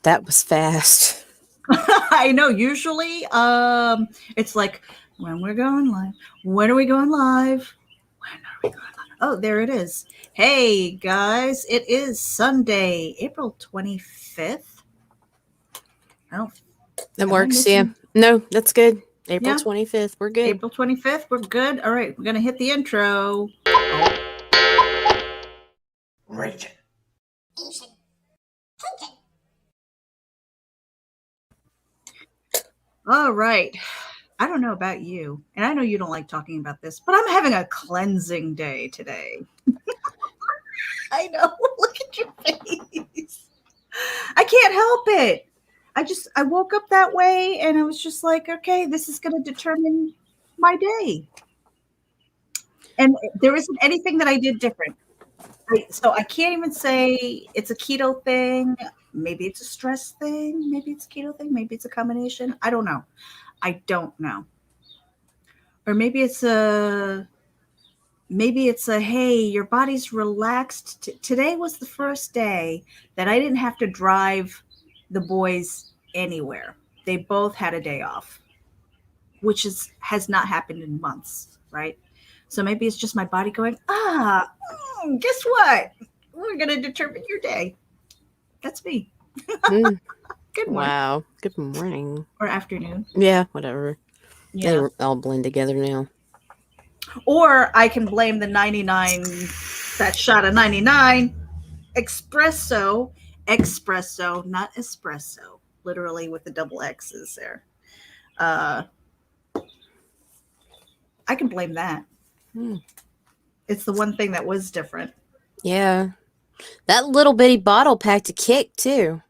That was fast. I know. Usually, it's like when we're going live. When are we going live? When are we going live? Oh, there it is. Hey guys, it is Sunday, April 25th. I don't. That Am I works, yeah. missing? No, that's good. April Yeah, 25th. We're good. April 25th. We're good. All right, we're gonna hit the intro. Oh, Raging. all right. I don't know about you, and I know you don't like talking about this, but I'm having a cleansing day today. I know. Look at your face. I can't help it. I woke up that way and I was just like, okay, this is going to determine my day. And there isn't anything that I did different. So I can't even say it's a keto thing. Maybe it's a stress thing. Maybe it's a keto thing. Maybe it's a combination. I don't know. I don't know. Or maybe it's a hey, your body's relaxed. Today was the first day that I didn't have to drive the boys anywhere. They both had a day off, which has not happened in months, right? So maybe it's just my body going, guess what? We're going to determine your day. That's me. Mm, Good morning wow. Good morning. or afternoon. Yeah, whatever. They Yeah. all blend together now. Or I can blame the 99, that shot of 99 espresso, not espresso, literally with the double X's there. Uh, I can blame that. Mm, It's the one thing that was different. yeah. That little bitty bottle packed a kick, too.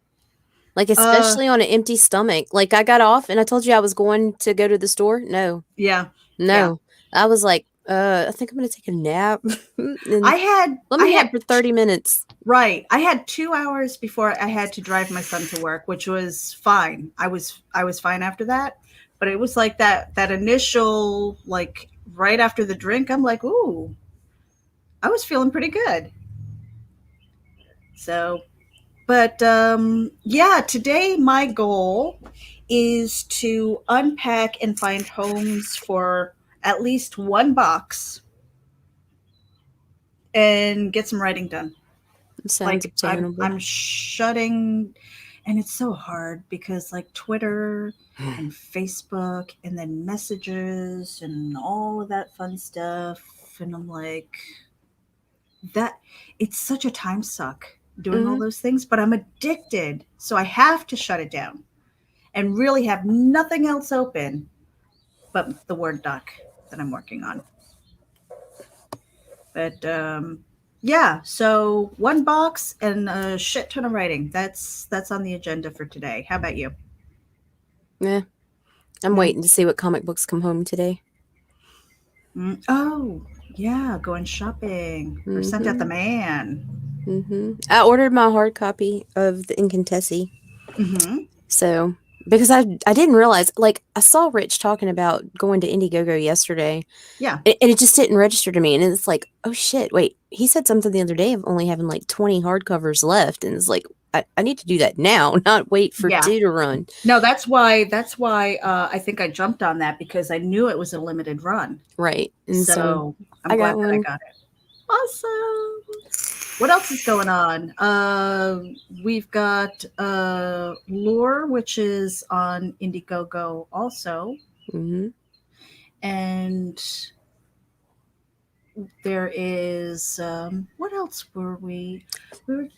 Like, Uh, especially on an empty stomach. Like, I got off and I told you I was going to go to the store. No, yeah, yeah. no. I was like, I think I'm going to take a nap. I And had, let I me nap had, for 30 minutes. right. I had 2 hours before I had to drive my son to work, which was fine. I was fine after that, but it was like that initial, like right after the drink. I'm like, ooh, I was feeling pretty good. So, but yeah, today my goal is to unpack and find homes for at least one box and get some writing done. Sounds Like obtainable. I'm shutting, and it's so hard because like Twitter and Facebook and then messages and all of that fun stuff, and I'm like, that it's such a time suck doing all Hmm. those things, but I'm addicted, so I have to shut it down and really have nothing else open but the Word doc that I'm working on. But yeah, so one box and a shit ton of writing. That's on the agenda for today. How about you? Yeah. I'm Hmm. waiting to see what comic books come home today. Oh, yeah, going shopping or sent out the Hmm. man. I ordered my hard copy of the Incantessi. Mm-hmm. So, because I didn't realize, like, I saw Rich talking about going to Indiegogo yesterday, Yeah, and it just didn't register to me. And it's like, oh shit, wait, he said something the other day of only having like 20 hardcovers left. And it's like, I need to do that now, not wait for yeah. two to run. No, that's why I think I jumped on that because I knew it was a limited run. Right. And so So I'm I glad got that I one. got it. Awesome. What else is going on? We've got Lure, which is on Indiegogo also, Hmm. and there is what else were we? We were.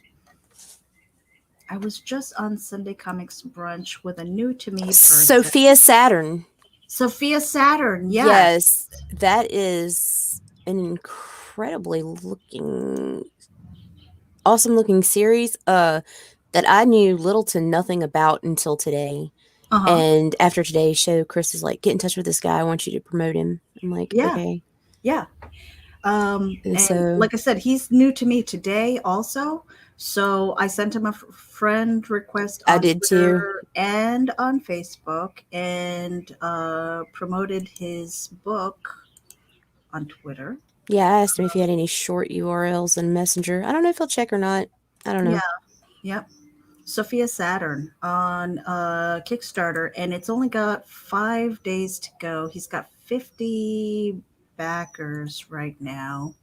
I was just on Sunday Comics brunch with a new to me person, Sophia Saturn. Sophia Saturn. Yes. Yes, that is an incredibly looking, awesome looking series. That I knew little to nothing about until today. Uh huh. And after today's show, Chris is like, "Get in touch with this guy. I want you to promote him." I'm like, Yeah. "Okay." Yeah. And And so like I said, he's new to me today also. So I sent him a friend request I on did too. Twitter and on Facebook and promoted his book on Twitter. Yeah, I asked him if he had any short URLs in Messenger. I don't know if he'll check or not. I don't Yeah. know. Yep. Sophia Saturn on Kickstarter, and it's only got 5 days to go. He's got 50 backers right now.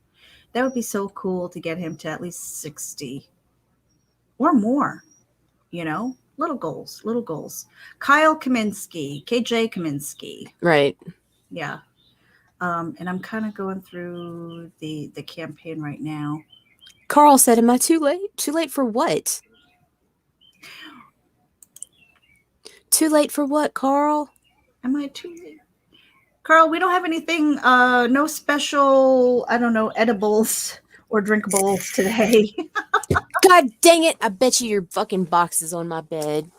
That would be so cool to get him to at least 60 or more, you know? Little goals, little goals. Kyle Kaminsky, KJ Kaminsky. Right. Yeah. And I'm kind of going through the campaign right now. Carl said, "Am I too late? Too late for what? Too late for what, Carl?" Am I too late? Carl, we don't have anything, no special, I don't know, edibles or drinkables today. God dang it! I bet you your fucking box is on my bed.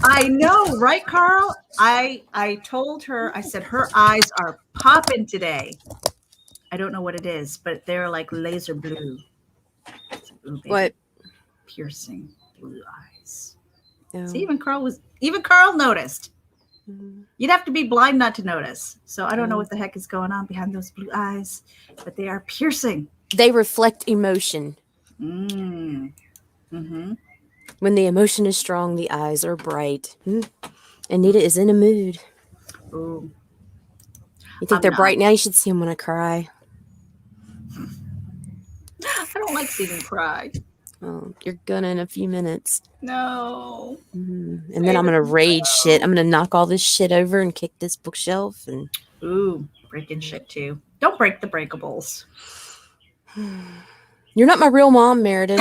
I know, right, Carl? I told her, I said her eyes are popping today. I don't know what it is, but they're like laser blue. Ooh, What? baby, piercing blue eyes. See, Oh. even Carl noticed. Mhm. You'd have to be blind not to notice. So I don't know Oh. what the heck is going on behind those blue eyes, but they are piercing. They reflect emotion. Mm. Mm-hmm. When the emotion is strong, the eyes are bright. Anita is in a mood. Ooh, You think I'm they're not. bright now? You should see them when I cry. I don't like seeing him cry. Oh, you're gonna in a few minutes. No. And then I'm David, gonna rage shit. no. I'm gonna knock all this shit over and kick this bookshelf. And Ooh, breaking shit too. Don't break the breakables. you're not my real mom, Meredith.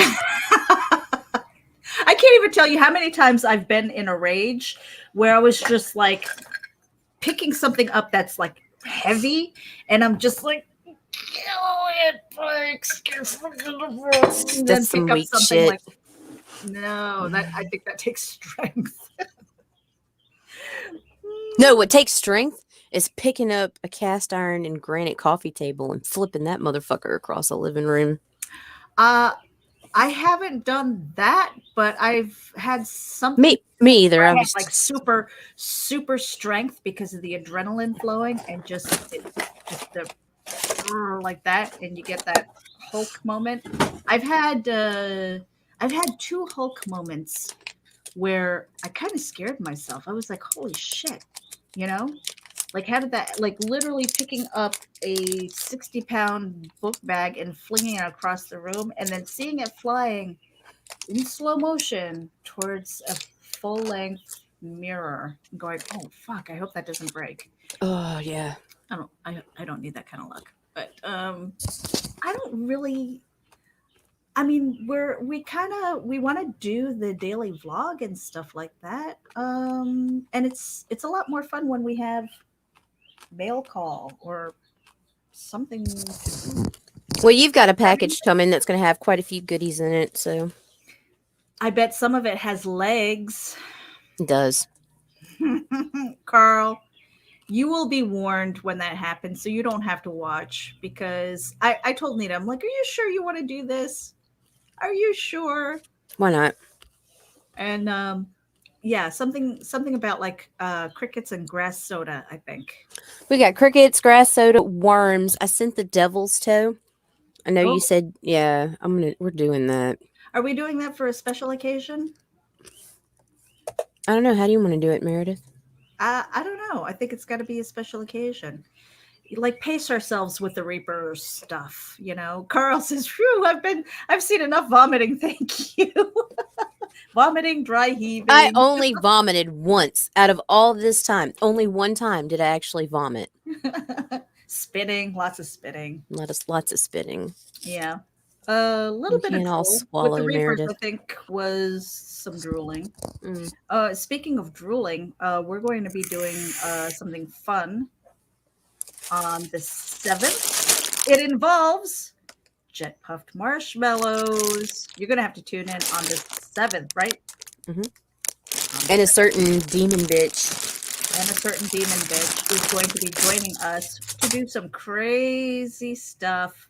I can't even tell you how many times I've been in a rage where I was just like picking something up that's like heavy, and I'm just like, oh, it breaks. And then That's pick some up weak something shit. like, no, that I think that takes strength. No, what takes strength is picking up a cast iron and granite coffee table and flipping that motherfucker across the living room. Uh, I haven't done that, but I've had something Me either. where I I had was like just, super strength because of the adrenaline flowing, and just the like that, and you get that Hulk moment. I've had uh, I've had two Hulk moments where I kind of scared myself. I was like, holy shit, you know? Like, how did that, like, literally picking up a 60-pound book bag and flinging it across the room and then seeing it flying in slow motion towards a full length mirror, going, oh, fuck, I hope that doesn't break. oh yeah. I don't need that kind of luck. But I don't really, I mean, we want to do the daily vlog and stuff like that. And it's a lot more fun when we have mail call or something to do. Well, you've got a I mean, package coming that's going to have quite a few goodies in it, so I bet some of it has legs. it does. Carl, you will be warned when that happens, so you don't have to watch because I told Nita, I'm like, are you sure you want to do this? Are you sure? Why not? And yeah, something about like crickets and grass soda, I think. We got crickets, grass soda, worms. I sent the devil's toe. I know you Oh, said, yeah, we're doing that. are we doing that for a special occasion? I don't know. How do you want to do it, Meredith? I don't know. I think it's got to be a special occasion. Like pace ourselves with the Reaper stuff, you know. Carl says, "Phew, I've seen enough vomiting. Thank you." Vomiting, dry I heaving, only vomited once out of all this time. Only one time did I actually vomit. spitting, lots of spitting. Lots of spitting. Yeah. A little You bit of can't all drool. With the swallow, Reapers, I Meredith. think, was some drooling. Mm. Speaking of drooling, we're going to be doing something fun on the 7th. It involves jet puffed marshmallows. You're going to have to tune in on the 7th, right? Hmm. On And a the certain demon bitch. 7th. And a certain demon bitch is going to be joining us to do some crazy stuff.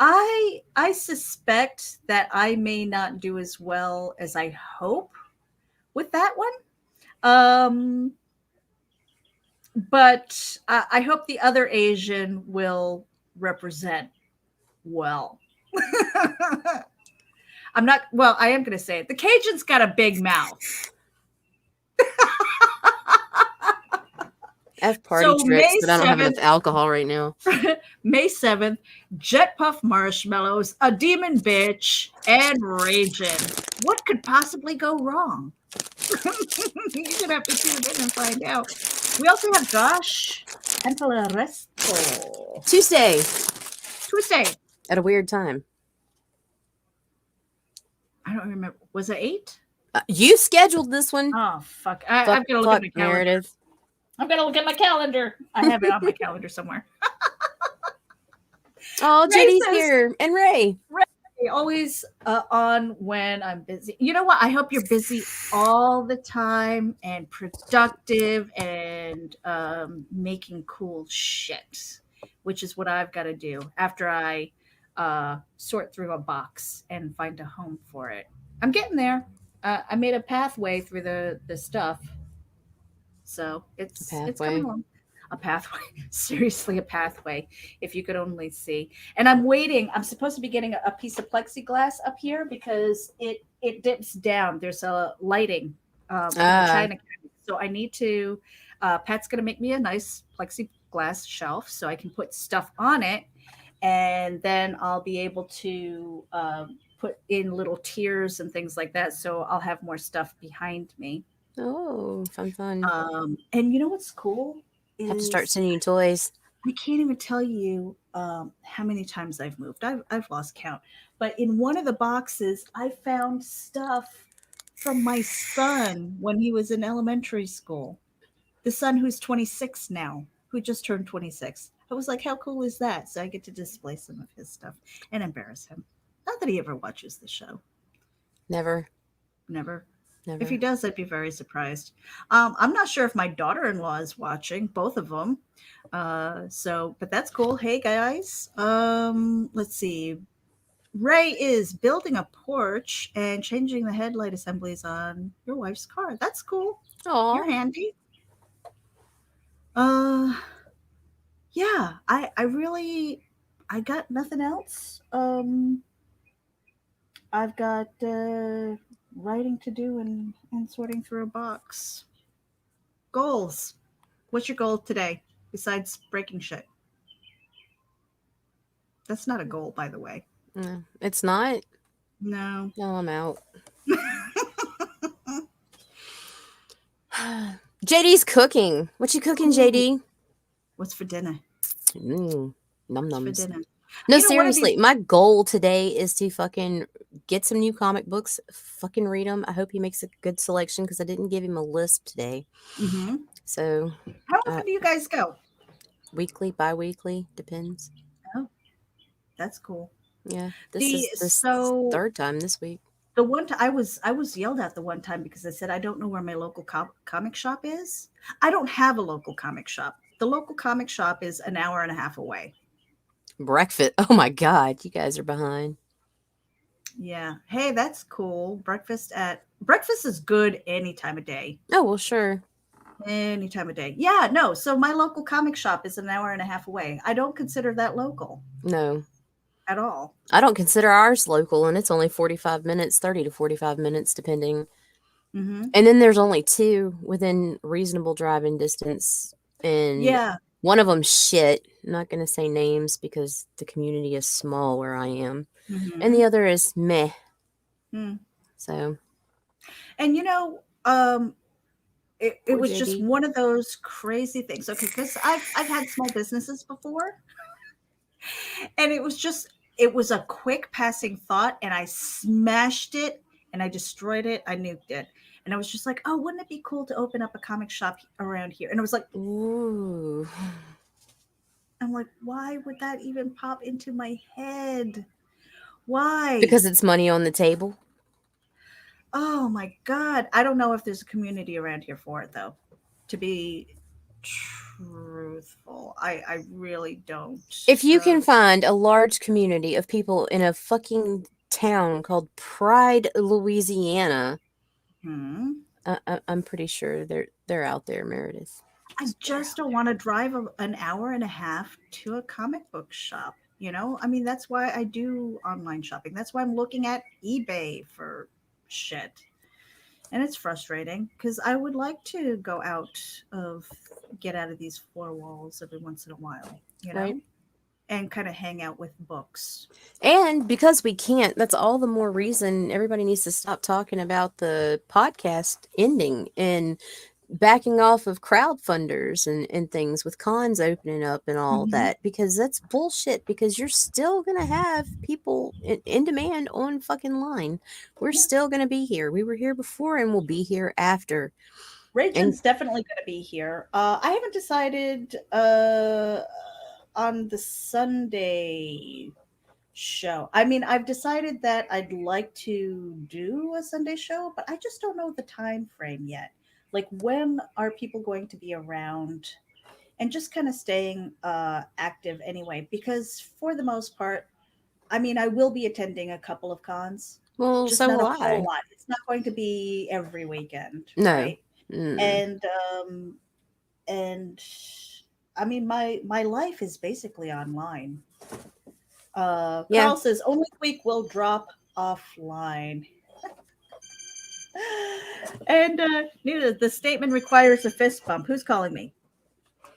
I suspect that I may not do as well as I hope with that one. But I hope the other Asian will represent well. I'm not. Well, I am going to say it. The Cajun's got a big mouth. I have party So tricks, May but I don't have 7th, enough alcohol right now. May 7th, Jet Puff Marshmallows, a demon bitch, and Ragin. What could possibly go wrong? You're gonna have to tune in and find out. We also have Gosh and Resto. Tuesday Tuesday. at a weird time. I don't remember. Was it 8? You scheduled this one. Oh fuck! Fuck, I've got to look at fuck, my calendar. Meredith. I've got to look at my calendar. I have it on my calendar somewhere. Oh, Ray JD's says, here. And Ray. Ray, always on when I'm busy. You know what? I hope you're busy all the time and productive and making cool shit, which is what I've got to do after I sort through a box and find a home for it. I'm getting there. I made a pathway through the stuff, so it's coming Pathway. along. A pathway, seriously, a pathway. If you could only see. And I'm waiting. I'm supposed to be getting a piece of plexiglass up here because it dips down. There's a lighting, like a Ah. China cabinet. So I need to. Pat's gonna make me a nice plexiglass shelf so I can put stuff on it, and then I'll be able to put in little tiers and things like that. So I'll have more stuff behind me. Oh, fun. And you know what's cool Have to start is sending you toys. I can't even tell you how many times I've moved. I've lost count. But in one of the boxes, I found stuff from my son when he was in elementary school. The son who's 26 now, who just turned 26. I was like, how cool is that? So I get to display some of his stuff and embarrass him. Not that he ever watches the show. Never. Never. Never. If he does, I'd be very surprised. I'm not sure if my daughter-in-law is watching, both of them. But that's cool. Hey guys. Let's see. Ray is building a porch and changing the headlight assemblies on your wife's car. That's cool. Aw. You're handy. Uh, yeah. I got nothing else. I've got writing to do and sorting through a box. Goals. What's your goal today besides breaking shit? That's not a goal, by the way. No, it's not. No. No, I'm out. JD's cooking. What you cooking, Ooh, JD? what's for dinner? Num What's for nums. dinner? No, You know, one of seriously, these. my goal today is to fucking get some new comic books, fucking read them. I hope he makes a good selection because I didn't give him a list today. Mm-hmm. So, How often do you guys go? weekly, bi-weekly, depends. Oh, that's cool. Yeah, this The is this so third time this week. the one time I was yelled at the one time because I said I don't know where my local comic shop is. I don't have a local comic shop. The local comic shop is an hour and a half away. Breakfast. Oh my God, you guys are behind. Yeah. Hey, that's cool. Breakfast is good any time of day. Oh, well, sure. Any time of day. Yeah, no. So my local comic shop is an hour and a half away. I don't consider that local No, at all. I don't consider ours local, and it's only 45 minutes, 30 to 45 minutes, depending. Mm-hmm. And then there's only two within reasonable driving distance, and Yeah. one of them shit. I'm not going to say names because the community is small where I am. And Mm-hmm. the other is meh. Mm. So, And it poor was just JD. one of those crazy things. Okay, because I've had small businesses before, and it was a quick passing thought, and I smashed it and I destroyed it. I nuked it. And I was just like, oh, wouldn't it be cool to open up a comic shop around here? And it was like, Ooh. I'm like, why would that even pop into my head? Why? Because it's money on the table. Oh my God. I don't know if there's a community around here for it, though. To be truthful, I really don't. If you can find a large community of people in a fucking town called Pride, Louisiana, Hmm. I'm pretty sure they're out there, Meredith. I just don't want to drive an hour and a half to a comic book shop. You know, I mean, that's why I do online shopping. That's why I'm looking at eBay for shit. And it's frustrating because I would like to go out of, get out of these four walls every once in a while, you Right. know, and kind of hang out with books. And because we can't, that's all the more reason everybody needs to stop talking about the podcast ending and backing off of crowdfunders and things with cons opening up and all Hmm. that, because that's bullshit, because you're still going to have people in demand on fucking line. We're Yeah. still going to be here. We were here before and we'll be here after. And Ragen's definitely going to be here. I haven't decided on the Sunday show. I mean, I've decided that I'd like to do a Sunday show, but I just don't know the time frame yet. Like, when are people going to be around? And just kind of staying active anyway, because for the most part, I mean, I will be attending a couple of cons, well, just so not will a whole I. lot. It's not going to be every weekend, No. right? Mm. And and I mean, my life is basically online. Yeah. Carl says only week will drop offline. And Nita, the statement requires a fist bump. Who's calling me?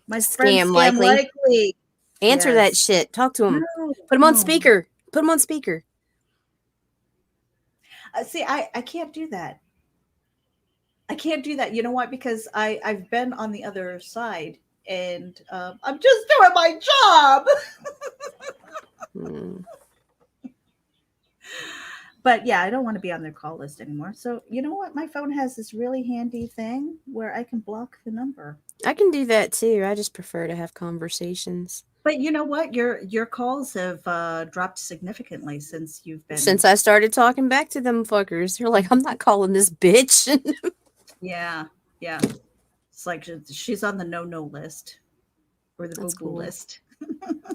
My friend Scam Scam likely. Likely. Answer that Yes. shit. Talk to him. No, Put him on no. speaker. Put him on speaker. See, I can't do that. I can't do that. You know why? Because I've been on the other side, and I'm just doing my job. Mm. But yeah, I don't want to be on their call list anymore. So you know what? My phone has this really handy thing where I can block the number. I can do that too. I just prefer to have conversations. But you know what? Your calls have dropped significantly since you've been. Since I started talking back to them fuckers, they're like, I'm not calling this bitch. Yeah, yeah. It's like she's on the no list or the boo That's boo cool. list.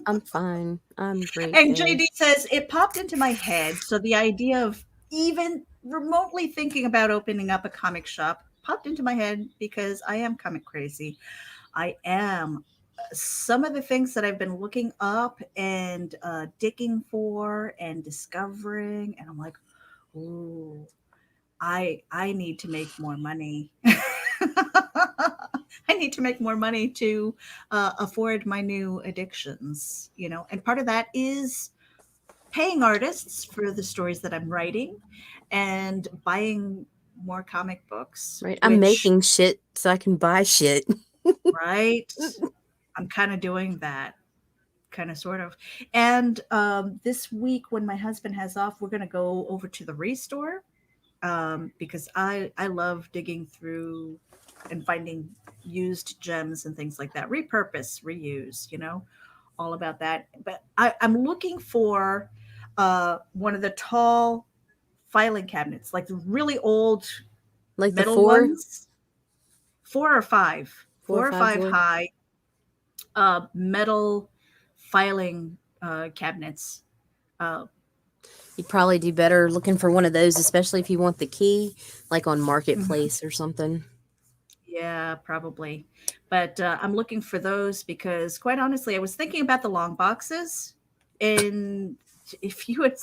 I'm fine. I'm great And there. JD says it popped into my head. So the idea of even remotely thinking about opening up a comic shop popped into my head because I am comic crazy. I am. Some of the things that I've been looking up and digging for and discovering, and I'm like, ooh, I need to make more money. I need to make more money to afford my new addictions, you know. And part of that is paying artists for the stories that I'm writing and buying more comic books, Right? I'm which, making shit so I can buy shit. right, I'm kind of doing that, kind of sort of. And this week, when my husband has off, we're going to go over to the Restore because I love digging through and finding used gems and things like that. Repurpose, reuse, you know, all about that. But I'm looking for one of the tall filing cabinets, like the really old Like the metal four, ones, four or five, four or four or five five door. high metal filing cabinets. Uh, You'd probably do better looking for one of those, especially if you want the key, like on mhm. Marketplace or something. Yeah, probably. But I'm looking for those because, quite honestly, I was thinking about the long boxes. And if you had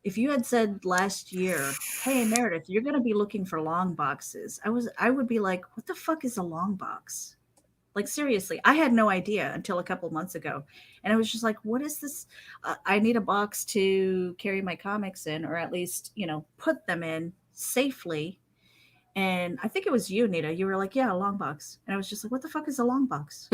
if you had said last year, "Hey Meredith, you're going to be looking for long boxes," I would be like, "What the fuck is a long box?" Like, seriously, I had no idea until a couple months ago, and I was just like, "What is this? I need a box to carry my comics in, or at least put them in safely." And I think it was you, Nita. You were like, "Yeah, a long box," and I was just like, "What the fuck is a long box?"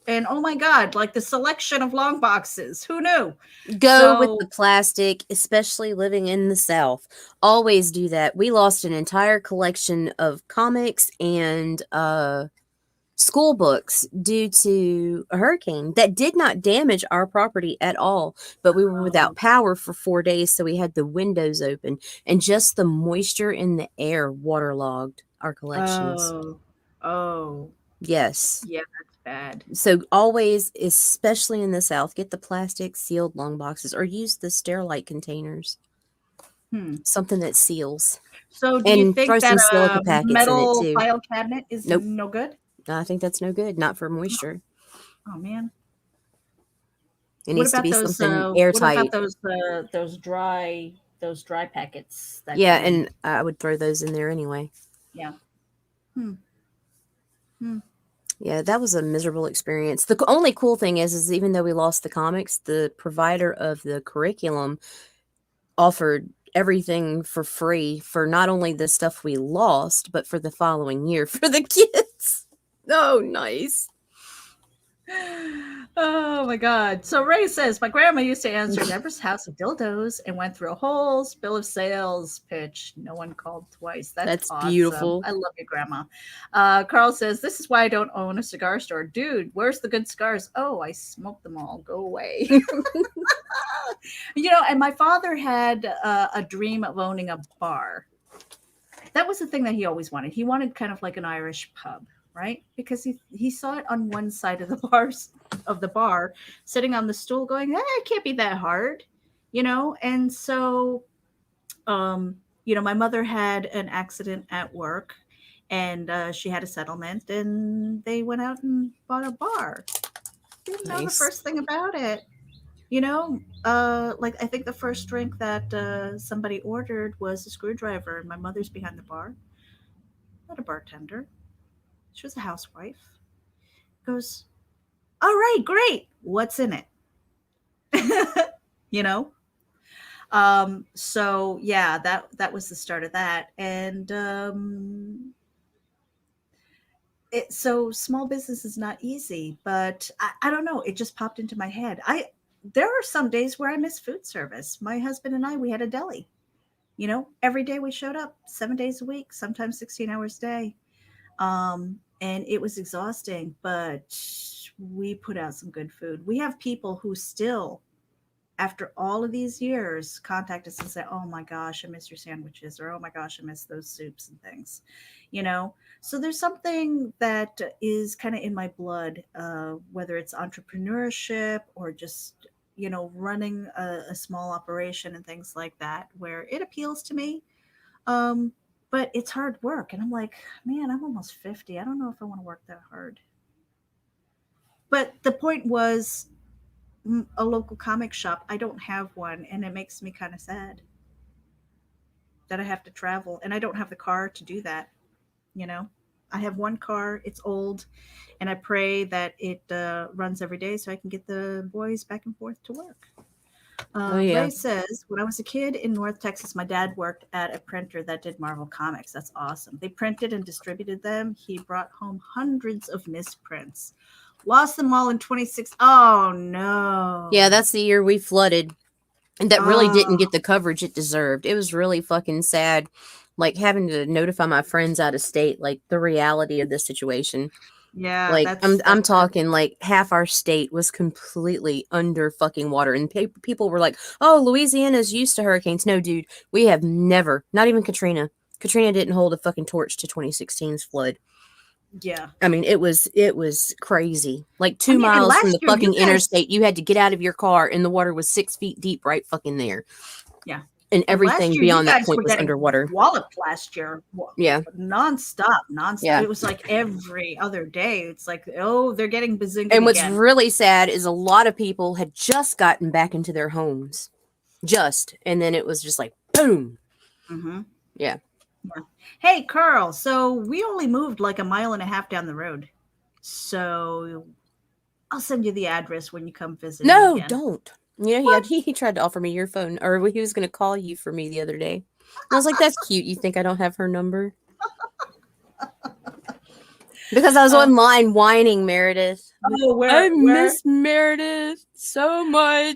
And oh my god, like the selection of long boxes, who knew? Go with the So plastic, especially living in the South. Always do that. We lost an entire collection of comics and school books due to a hurricane that did not damage our property at all, but we were oh, without power for 4 days, so we had the windows open, and just the moisture in the air waterlogged our collections. oh, oh, Yes. yeah, that's bad. So always, especially in the South, get the plastic sealed long boxes or use the Sterilite containers, Hmm. something that seals. So do you And think throw that some silica a packets in it metal too. file cabinet is Nope. no good? I think that's no good. Not for moisture. Oh man. It needs to be something airtight. Those dry packets that Yeah, come in? and I would throw those in there anyway. Yeah. Hmm. Hmm. Yeah, that was a miserable experience. The only cool thing is even though we lost the comics, the provider of the curriculum offered everything for free for not only the stuff we lost, but for the following year for the kids. Oh, nice. Oh my God. So Ray says, my grandma used to answer Deborah's house of dildos and went through a whole bill of sales pitch. No one called twice. That's That's awesome. beautiful. I love you, Grandma. Carl says, this is why I don't own a cigar store. Dude, where's the good cigars? Oh, I smoked them all. Go away. And my father had a dream of owning a bar. That was the thing that he always wanted. He wanted kind of like an Irish pub, right? Because he saw it on one side of the bar, sitting on the stool, going, it can't be that hard, And so, my mother had an accident at work, and she had a settlement, and they went out and bought a bar. Didn't know the Nice. first thing about it. Like I think the first drink that somebody ordered was a screwdriver, and my mother's behind the bar, not a bartender. She was a housewife. Goes, all right, great. What's in it? you know? So yeah, that was the start of that. And so small business is not easy, but I don't know. It just popped into my head. There are some days where I miss food service. My husband and I, we had a deli. Every day we showed up 7 days a week, sometimes 16 hours a day. And it was exhausting, but we put out some good food. We have people who still, after all of these years, contact us and say, oh my gosh, I miss your sandwiches, or oh my gosh, I miss those soups and things, So there's something that is kind of in my blood, whether it's entrepreneurship or just, running a small operation and things like that, where it appeals to me. But it's hard work. And I'm like, man, I'm almost 50. I don't know if I want to work that hard. But the point was, a local comic shop. I don't have one, and it makes me kind of sad that I have to travel, and I don't have the car to do that. I have one car. It's old, and I pray that it runs every day so I can get the boys back and forth to work. Oh, yeah. Ray says, when I was a kid in North Texas, my dad worked at a printer that did Marvel Comics. That's awesome. They printed and distributed them. He brought home hundreds of misprints. Lost them all in 26. Oh, no. Yeah, that's the year we flooded. And that really didn't get the coverage it deserved. It was really fucking sad. Like having to notify my friends out of state, like the reality of this situation. Yeah, Like that's I'm talking like half our state was completely under fucking water, and people were like, "Oh, Louisiana's used to hurricanes." No, dude, we have never, not even Katrina. Katrina didn't hold a fucking torch to 2016's flood. Yeah. I mean, it was crazy. Like 2 and miles from last the year, fucking you guys, interstate, you had to get out of your car, and the water was 6 feet deep, right fucking there. yeah. And And last everything year, you beyond that guys point were was getting underwater. walloped last year. Yeah. Nonstop. Yeah. It was like every other day. It's like, oh, they're getting bazinga And what's again. really sad is a lot of people had just gotten back into their homes. And then it was just like, boom. Mm-hmm. Yeah. Hey, Carl. So we only moved like a mile and a half down the road. So I'll send you the address when you come visit. No, again. don't. He tried to offer me your phone, or he was going to call you for me the other day. And I was like, that's cute. You think I don't have her number? Because I was online whining Meredith. Oh, I miss Meredith so much.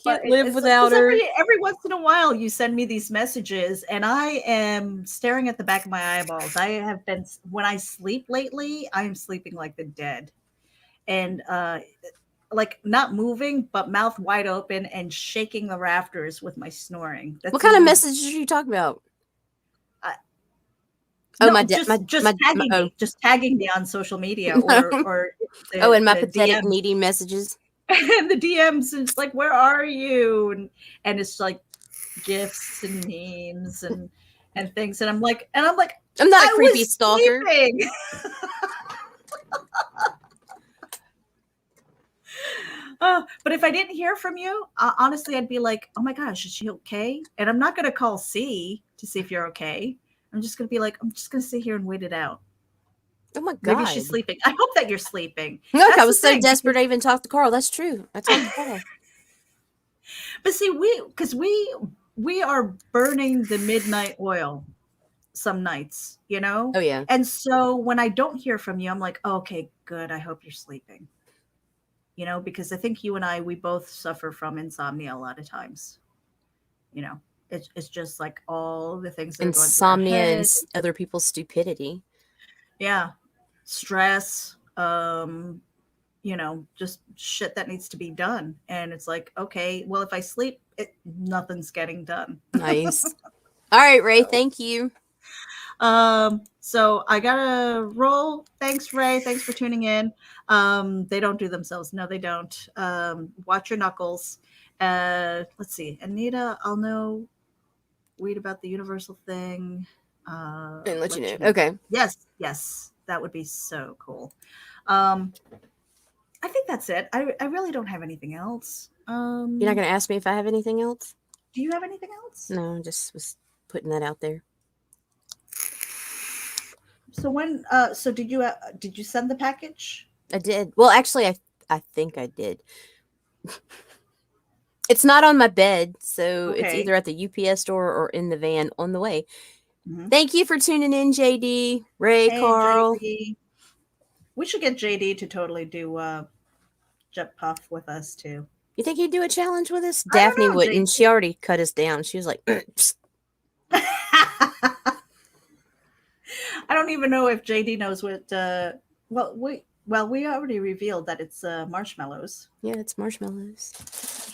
Can't live without her. Every once in a while, you send me these messages, and I am staring at the back of my eyeballs. I have been, when I sleep lately, I am sleeping like the dead, and like not moving, but mouth wide open and shaking the rafters with my snoring. What kind of messages are you talking about? Just tagging me on social media or and my pathetic DMs. Needy messages and the DMs, and it's like, where are you? And it's like gifts and memes and things, and I'm like I'm not a creepy stalker. But if I didn't hear from you, honestly, I'd be like, oh my gosh, is she okay? And I'm not going to call C to see if you're okay. I'm just going to be like, I'm just going to sit here and wait it out. Oh my Maybe God. she's sleeping. I hope that you're sleeping. Look, That's I the was so thing, desperate because- I even talked to Carl. That's true. I talked to Carl. But see, because we are burning the midnight oil some nights, you know? Oh, yeah. And so when I don't hear from you, I'm like, oh, okay, good. I hope you're sleeping. You know, because I think you and I, we both suffer from insomnia a lot of times. You know, it's just like all the things that are going through our Insomnia and head. other people's stupidity. Yeah. Stress, you know, just shit that needs to be done. And it's like, okay, well, if I sleep, nothing's getting done. Nice. All right, Ray. So, Thank you. so I gotta roll. Thanks, Ray. Thanks for tuning in. They don't do themselves. No, they don't. Watch your knuckles. Let's see. Anita, I'll know. Read about the universal thing. And let you know. Okay. Yes. That would be so cool. I think that's it. I really don't have anything else. You're not going to ask me if I have anything else? Do you have anything else? No, I just was putting that out there. So when so did you send the package? I did. Well, actually, I think I did. It's not on my bed, so it's Okay. either at the UPS store or in the van on the way. Mm-hmm. Thank you for tuning in, JD, Ray, Hey, Carl. JD. We should get JD to totally do Jet Puff with us too. You think he'd do a challenge with us? I don't Daphne know, wouldn't. JD. She already cut us down. She was like, psst. I don't even know if JD knows what. Well, we already revealed that it's marshmallows. Yeah, it's marshmallows.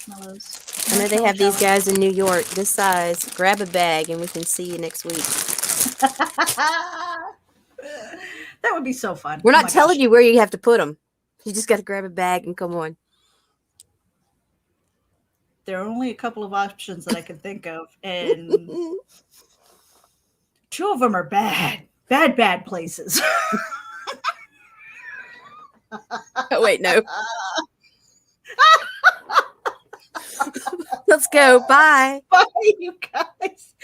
Marshmallows. I know they have these guys in New York this size. Grab a bag and we can see you next week. That would be so fun. We're not telling you where you have to put them. You just got to grab a bag and come on. There are only a couple of options that I can think of, and two of them are bad places. Oh, wait, no. Let's go. Bye. Bye, you guys.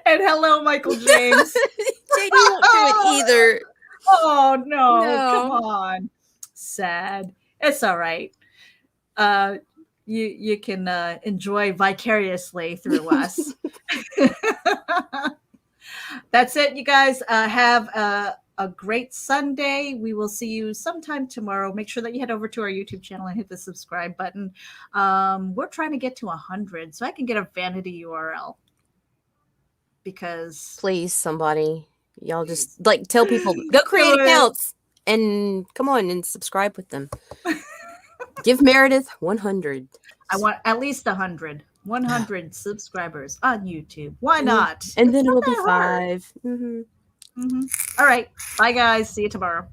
And hello, Michael James. JD won't do it either. Oh, no. No. Come on. Sad. It's all right. You can enjoy vicariously through us. That's it, you guys. Have a great Sunday. We will see you sometime tomorrow. Make sure that you head over to our YouTube channel and hit the subscribe button. We're trying to get to 100 so I can get a vanity URL. Because please, somebody, y'all just like tell people, go create accounts and come on and subscribe with them. Give Meredith 100. I want at least 100 subscribers on YouTube. Why not? And then it'll be 5. Mm-hmm. Mm-hmm. All right. Bye, guys. See you tomorrow.